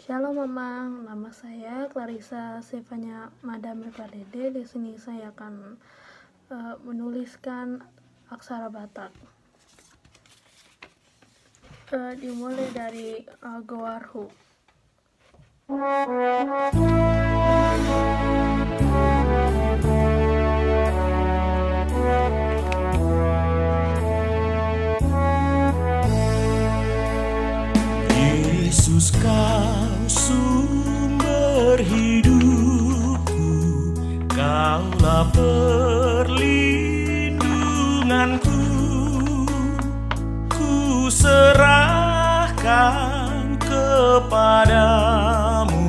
Shalom Mamang, nama saya Clarissa Stefania Madam Pardede. Di sini saya akan menuliskan aksara Batak. Dimulai dari Gowarhu. Yesus, kau sumber hidupku, kaulah perlindunganku. Ku serahkan kepadamu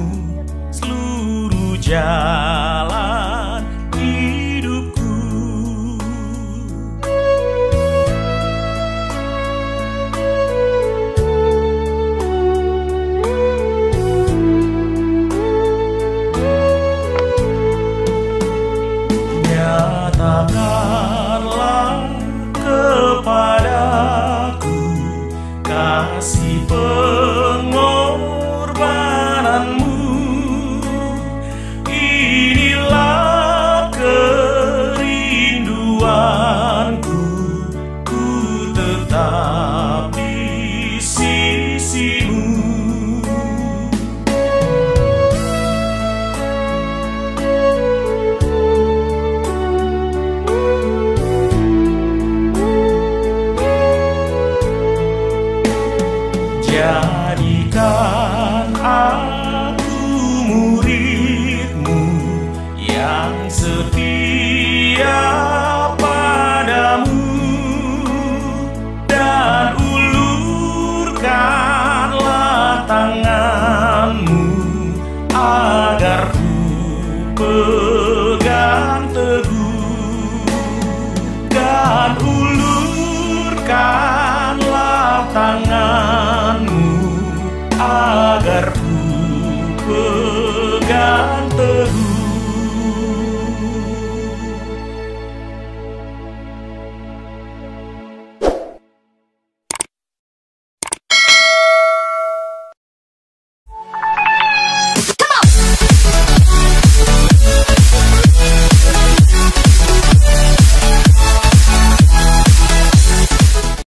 seluruh jalan hidupku. Nyatakanlah kepadaku kasih pengorbananmu. Inilah kerinduanku, ku tetap di sisimu. Jadikan aku muridmu yang setia padamu, dan ulurkanlah tanganmu agar ku pegang teguh, dan ulurkanlah tangan